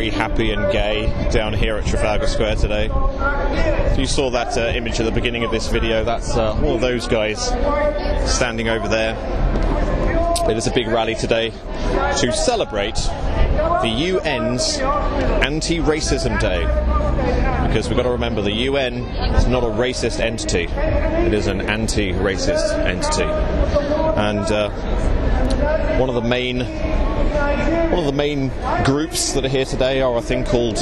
very happy and gay down here at Trafalgar Square today. If you saw that image at the beginning of this video, that's all of those guys standing over there. It is a big rally today to celebrate the UN's Anti-Racism Day. Because we've got to remember, the UN is not a racist entity. It is an anti-racist entity. And one of the main groups that are here today are a thing called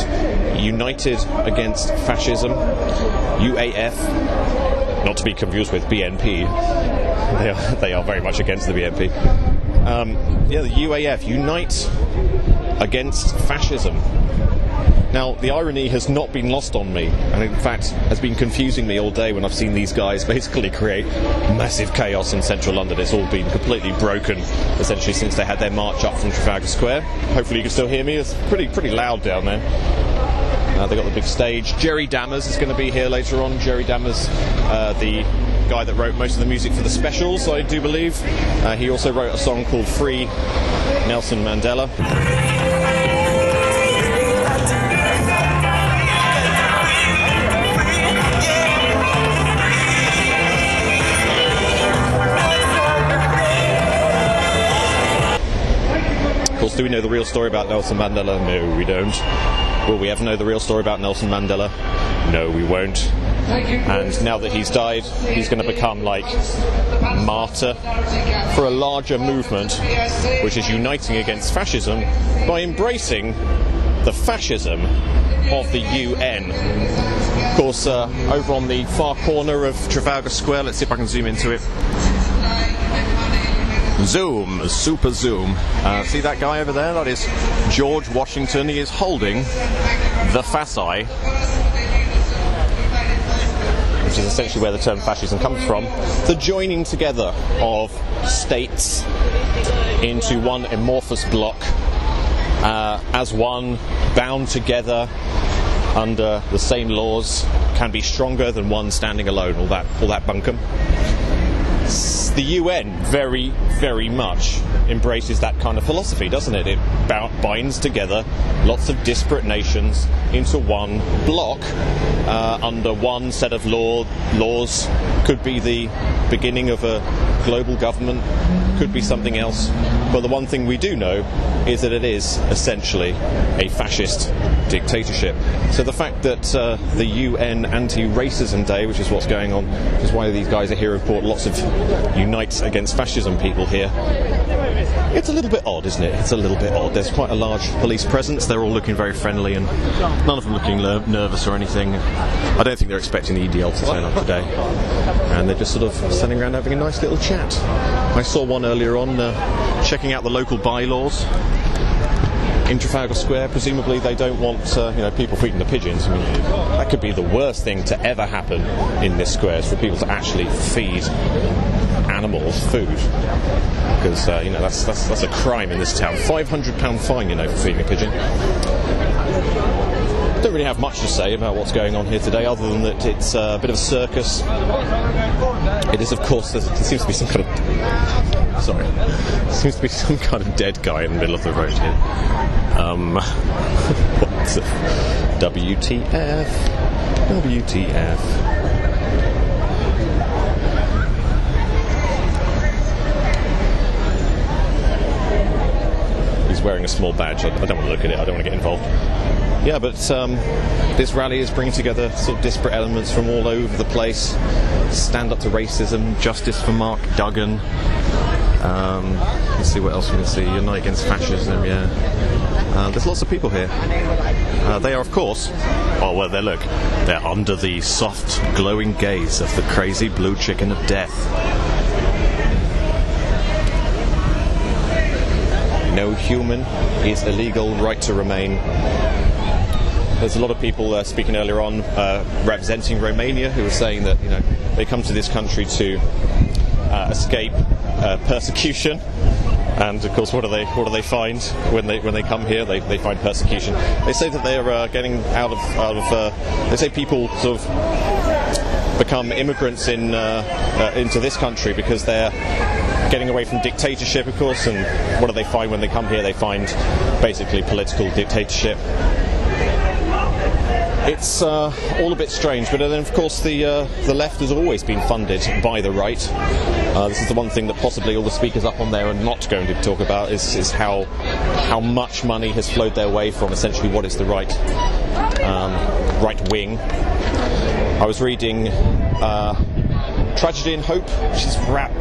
United Against Fascism, UAF, not to be confused with BNP. They are very much against the BNP. The UAF, Unite Against Fascism. Now, the irony has not been lost on me, and in fact has been confusing me all day when I've seen these guys basically create massive chaos in central London. It's all been completely broken, essentially, since they had their march up from Trafalgar Square. Hopefully you can still hear me. It's pretty loud down there. They've got the big stage. Jerry Dammers is going to be here later on. Jerry Dammers, the guy that wrote most of the music for the specials, I do believe. He also wrote a song called Free Nelson Mandela. Of course, do we know the real story about Nelson Mandela? No, we don't. Will we ever know the real story about Nelson Mandela? No, we won't. And now that he's died, he's going to become like martyr for a larger movement which is uniting against fascism by embracing the fascism of the UN. Of course, over on the far corner of Trafalgar Square, let's see if I can zoom into it. Zoom, super zoom. See that guy over there? That is George Washington. He is holding the fasci, which is essentially where the term fascism comes from. The joining together of states into one amorphous block, as one, bound together under the same laws, can be stronger than one standing alone. All that bunkum. The UN very, very much embraces that kind of philosophy, doesn't it? It binds together lots of disparate nations into one block under one set of laws. Could be the beginning of a global government, could be something else. But the one thing we do know is that it is essentially a fascist dictatorship. So the fact that the UN Anti-Racism Day, which is what's going on, which is why these guys are here, report lots of Unite Against Fascism people here. It's a little bit odd, isn't it? It's a little bit odd. There's quite a large police presence. They're all looking very friendly and none of them looking nervous or anything. I don't think they're expecting the EDL to turn up today. And they're just sort of standing around having a nice little chat. I saw one earlier on checking out the local bylaws in Trafalgar Square. Presumably they don't want people feeding the pigeons. I mean, that could be the worst thing to ever happen in this square, is for people to actually feed animals food, because that's a crime in this town. £500 fine, for feeding a pigeon. Don't really have much to say about what's going on here today, other than that it's a bit of a circus. It is, of course, there seems to be some kind of dead guy in the middle of the road here. What's it? WTF? He's wearing a small badge. I don't want to look at it. I don't want to get involved. Yeah, but this rally is bringing together sort of disparate elements from all over the place. Stand up to racism, justice for Mark Duggan. Let's see what else we can see. Unite Against Fascism, yeah. There's lots of people here. They are, of course, they're under the soft, glowing gaze of the crazy blue chicken of death. No human is illegal, right to remain. There's a lot of people speaking earlier on representing Romania who are saying that they come to this country to escape persecution, and of course what do they find when they come here? They find persecution. They say that they are getting out of they say people sort of become immigrants into this country because they're getting away from dictatorship, of course. And what do they find when they come here? They find basically political dictatorship. it's all a bit strange, but then of course the left has always been funded by the right. This is the one thing that possibly all the speakers up on there are not going to talk about, is how much money has flowed their way from essentially what is the right wing. I was reading Tragedy and Hope, which is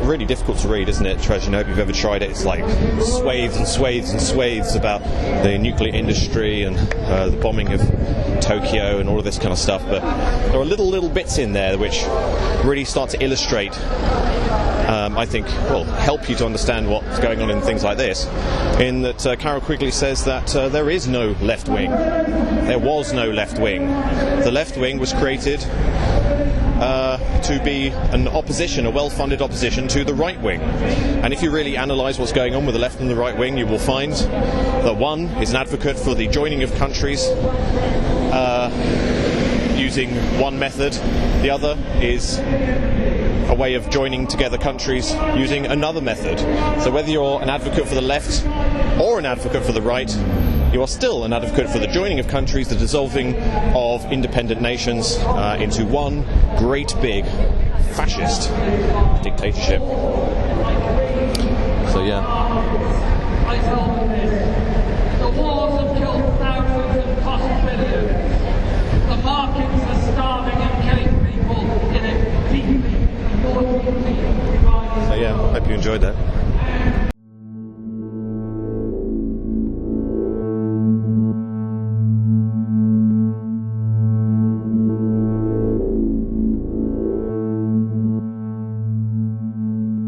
really difficult to read, isn't it? Tragedy and Hope, if you've ever tried it, it's like swathes and swathes and swathes about the nuclear industry and the bombing of Tokyo and all of this kind of stuff. But there are little bits in there which really start to illustrate, I think, well, help you to understand what's going on in things like this. In that Carol Quigley says that there is no left wing. There was no left wing. The left wing was created to be an opposition, a well-funded opposition to the right wing. And if you really analyse what's going on with the left and the right wing, you will find that one is an advocate for the joining of countries using one method. The other is a way of joining together countries using another method. So whether you're an advocate for the left or an advocate for the right, you are still an advocate for the joining of countries, the dissolving of independent nations into one great big fascist dictatorship. So yeah. The wars have killed thousands and cost billions. The markets are starving and killing people in a deeply, more deeply divided. So yeah, hope you enjoyed that.